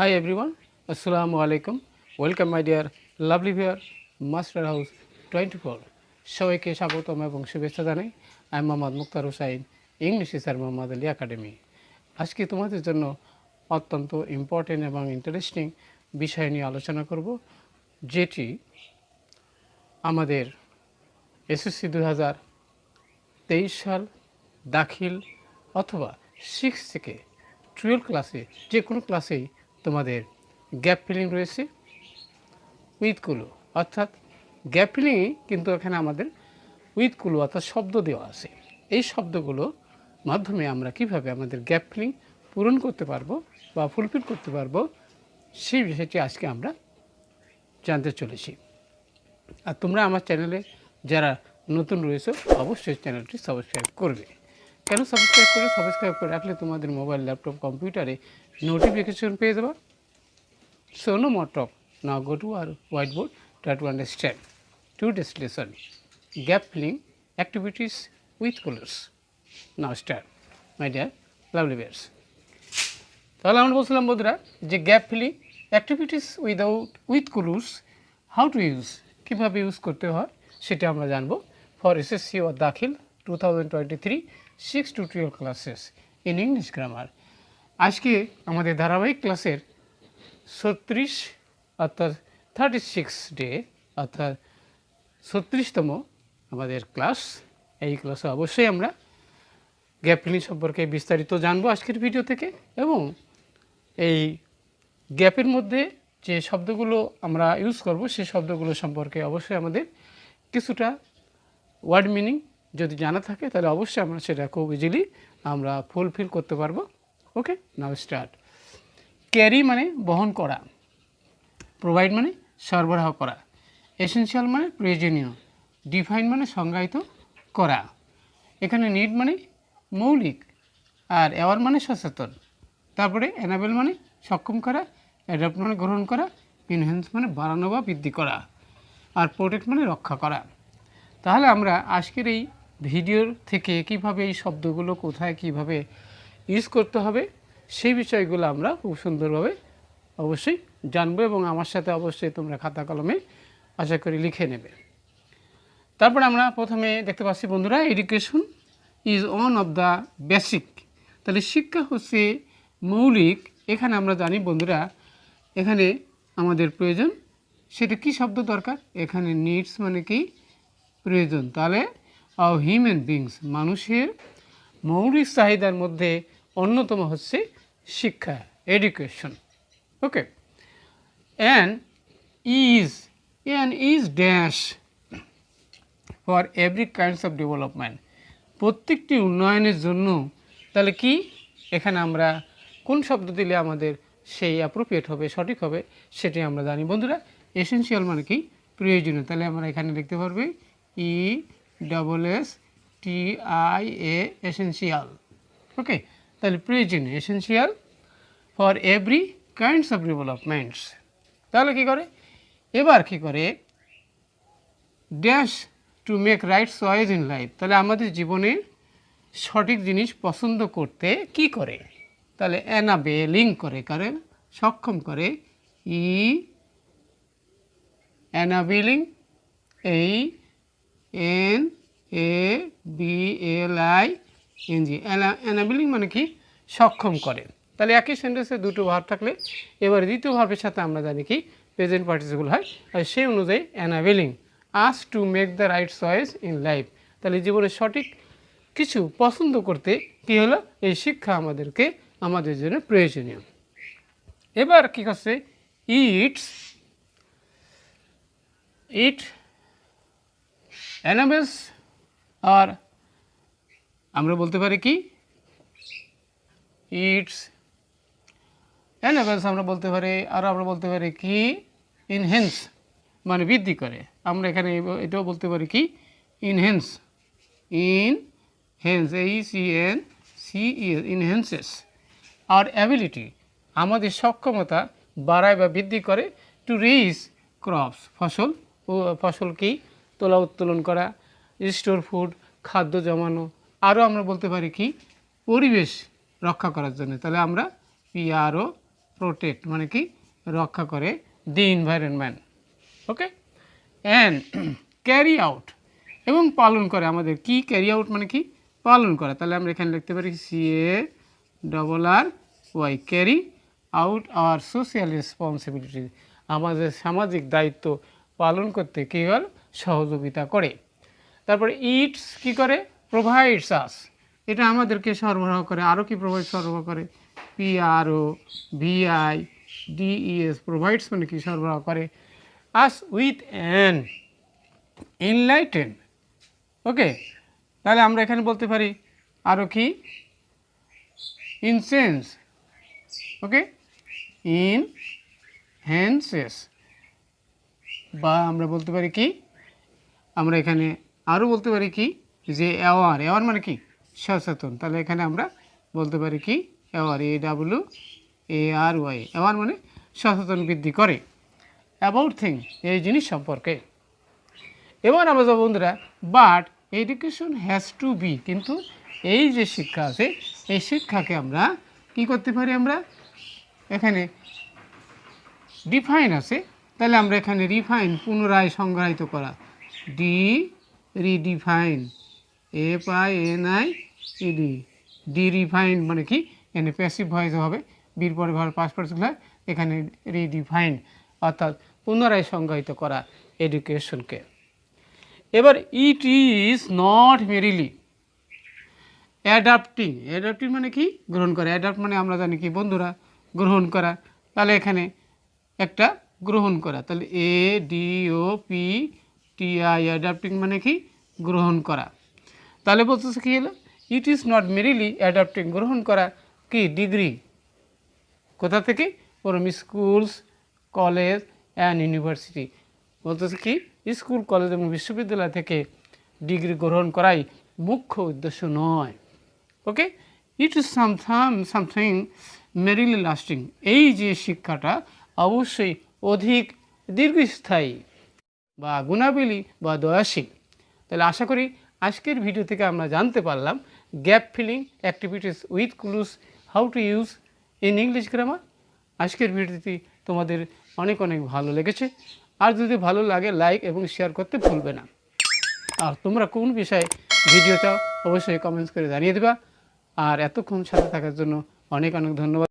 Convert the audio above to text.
Hi everyone, Assalamu alaikum. Welcome my dear lovely viewer, Master House 24. সবাইকে স্বাগতম এবং শুভেচ্ছা জানাই। আমি Mohammad Mukhtar Hossain, English teacher Mohammad Ali academy. আজকে তোমাদের জন্য অত্যন্ত ইম্পর্টেন্ট এবং ইন্টারেস্টিং বিষয় নিয়ে আলোচনা করব, যেটি আমাদের এসএসসি 2023 সাল দাখিল অথবা 6 থেকে 12 ক্লাসে যে কোনো ক্লাসেই তোমাদের গ্যাপ ফিলিং রয়েছে উইথ কুলু, অর্থাৎ গ্যাপ ফিলিং কিন্তু এখানে আমাদের উইথ কুলু অর্থাৎ শব্দ দেওয়া আছে। এই শব্দগুলো মাধ্যমে আমরা কিভাবে আমাদের গ্যাপ ফিলিং পূরণ করতে পারবো বা ফুলফিল করতে পারবো সেই বিষয়টি আজকে আমরা জানতে চলেছি। আর তোমরা আমার চ্যানেলে যারা নতুন রয়েছে অবশ্যই চ্যানেলটি সাবস্ক্রাইব করবে। কেন সাবস্ক্রাইব করে রাখলে তোমাদের মোবাইল, ল্যাপটপ, কম্পিউটারে নোটিফিকেশন পেয়ে যাবা। So no more talk. Now go to our whiteboard, try to understand today's lesson, gap filling activities with colors. Now start, my dear lovely bears. তাহলে আমরা বলছিলাম বন্ধুরা যে gap filling activities with colors how to use, কীভাবে use করতে হয় সেটা আমরা জানবো ফর এসএসসি ও দাখিল 2023 6 to 12 classes in English grammar. আজকে আমাদের ধারাবাহিক ক্লাসের 36 অর্থাৎ 36 ডে অর্থাৎ 36তম আমাদের ক্লাস। এই ক্লাসে অবশ্যই আমরা গ্যাপ ফিলিং সম্পর্কে বিস্তারিত জানবো আজকের ভিডিও থেকে, এবং এই গ্যাপের মধ্যে যে শব্দগুলো আমরা ইউজ করব সেই শব্দগুলো সম্পর্কে অবশ্যই আমাদের কিছুটা ওয়ার্ড মিনিং যদি জানা থাকে তাহলে অবশ্যই আমরা সেটা খুব ইজিলি আমরা ফুলফিল করতে পারবো। ওকে, নাও স্টার্ট। ক্যারি মানে বহন করা, প্রোভাইড মানে সরবরাহ করা, এসেনশিয়াল মানে প্রয়োজনীয়, ডিফাইন মানে সংজ্ঞায়িত করা, এখানে নিড মানে মৌলিক, আর অ্যাওয়ার মানে সচেতন, তারপরে এনাবেল মানে সক্ষম করা, অ্যাডাপ্ট মানে গ্রহণ করা, ইনহ্যান্স মানে বাড়ানো বা বৃদ্ধি করা, আর প্রোটেক্ট মানে রক্ষা করা। তাহলে আমরা আজকের এই ভিডিওর থেকে কিভাবে এই শব্দগুলো কোথায় কিভাবে ইউজ করতে হবে সেই বিষয়গুলো আমরা খুব সুন্দরভাবে অবশ্যই জানবো, এবং আমার সাথে অবশ্যই তোমরা খাতা কলমে আশা করি লিখে নেবে। তারপরে আমরা প্রথমে দেখতে পাচ্ছি বন্ধুরা, education is one of the basic. তাহলে শিক্ষা হচ্ছে মৌলিক। এখানে আমরা জানি বন্ধুরা, এখানে আমাদের প্রয়োজন, সেটা কি শব্দ দরকার? এখানে নিডস মানে কি প্রয়োজন। তাহলে হিউম্যান বিংস, মানুষের মৌলিক চাহিদার মধ্যে অন্যতম হচ্ছে শিক্ষা, education. Okay, an is dash for every kinds of development, প্রত্যেকটি উন্নয়নের জন্য। তাহলে কি এখানে আমরা কোন শব্দ দিলে আমাদের সেই অ্যাপ্রোপ্রিয়েট হবে, সঠিক হবে সেটি আমরা জানি বন্ধুরা। এসেনশিয়াল মানে কি প্রয়োজনীয়। তাহলে আমরা এখানে লিখতে পারবো ESSENTIA, এসেনশিয়াল। ওকে, তাহলে প্রয়োজনীয়, essential for every kinds of developments. তাহলে কী করে, এবার কী করে, dash to make right choice in life. তাহলে আমাদের জীবনে সঠিক জিনিস পছন্দ করতে কি করে? তাহলে এনাবেলিং করে, সক্ষম করে, এনাবেলিং, ANABLING, এনাবেলিং মানে কি সক্ষম করে। তাহলে একই সেন্টেন্সে দুটো ভার্ব থাকলে এবার দ্বিতীয় ভার্বের সাথে আমরা জানি কি প্রেজেন্ট পার্টিসিপল হয়, আর সেই অনুযায়ী এনাবেলিং us to make the right choice in life. তাহলে জীবনে সঠিক কিছু পছন্দ করতে কি হলো, এই শিক্ষা আমাদের জন্য প্রয়োজনীয়। এবার কি করছে, ইট এনাবেলস, আর আমরা বলতে পারি কি ইটস এনাবেলস, আমরা বলতে পারি, আর আমরা বলতে পারি কি ইনহেন্স মানে বৃদ্ধি করে। আমরা এখানে এটাও বলতে পারি কি ইনহেন্স, AECNCES, ইনহেন্সেস। আর অ্যাবিলিটি আমাদের সক্ষমতা বাড়ায় বা বৃদ্ধি করে। টু রিচ ক্রপস, ফসল কি তোলা উত্তোলন করা, স্টোর ফুড খাদ্য জমানো, আরও আমরা বলতে পারি কি পরিবেশ রক্ষা করার জন্য। তাহলে আমরা PRO প্রোটেক্ট মানে কি রক্ষা করে the environment. Okay, and carry out এবং পালন করে আমাদের কি ক্যারি আউট মানে কি পালন করা। তাহলে আমরা এখানে লিখতে পারি CARRY carry out hour social responsibility, আমাদের সামাজিক দায়িত্ব পালন করতে কী হল সহযোগিতা করে। তারপরে ইটস কি করে প্রোভাইডস আস, এটা আমাদেরকে সরবরাহ করে। আরও কি সরবরাহ করে PROVIDES প্রোভাইডস মানে কি সরবরাহ করে আস উইথ অ্যান এনলাইটেন। ওকে, তাহলে আমরা এখানে বলতে পারি আরও কি ইনসেন্স। ওকে, ইনহ্যান্সেস, বা আমরা বলতে পারি কি আমরা এখানে আরও বলতে পারি কি যে অ্যাওয়ার মানে কি সচেতন। তাহলে এখানে আমরা বলতে পারি কি AWARY অ্যাওয়ার মানে সচেতন বৃদ্ধি করে অ্যাবাউট থিং এই জিনিস সম্পর্কে। এবার আমরা যাবো বন্ধুরা but education has to be, কিন্তু এই যে শিক্ষা আছে এই শিক্ষাকে আমরা কি করতে পারি, আমরা এখানে ডিফাইন আছে, তাহলে আমরা এখানে রিফাইন পুনরায় সংজ্ঞায়িত করা রিডিফাইন FINIED রিফাইন মানে কি এখানে প্যাসিভ ভয়েস হবে, বির পরে ভার পাস্ট পার্টিসিপল হয়, এখানে রিডিফাইন অর্থাৎ পুনরায় সংজ্ঞায়িত করা এডুকেশনকে। এবার it is not merely adapting মানে কি গ্রহণ করা। অ্যাডাপ্ট মানে আমরা জানি কি বন্ধুরা গ্রহণ করা, তাহলে এখানে একটা গ্রহণ করা, তাহলে ADOPTI অ্যাডাপ্টিং মানে কি গ্রহণ করা। তাহলে বলতেছে কি হলো it is not merely adapting গ্রহণ করা কি ডিগ্রি কোথা থেকে from schools college and university, বলতেছে কি স্কুল কলেজ এবং বিশ্ববিদ্যালয় থেকে ডিগ্রি গ্রহণ করাই মুখ্য উদ্দেশ্য নয়। Okay, it is something merrily lasting, এই যে শিক্ষাটা অবশ্যই অধিক দীর্ঘস্থায়ী বা গুণাবলী বা দয়াশীল। তাহলে আশা করি আজকের ভিডিও থেকে আমরা জানতে পারলাম gap filling activities with clues how to use in English grammar. আজকের ভিডিওটি তোমাদের অনেক অনেক ভালো লেগেছে, আর যদি ভালো লাগে লাইক এবং শেয়ার করতে ভুলবে না। আর তোমরা কোন বিষয়ে ভিডিও চাও অবশ্যই কমেন্টস করে জানিয়ে দেবা। আর এতক্ষণ সাথে থাকার জন্য অনেক অনেক ধন্যবাদ।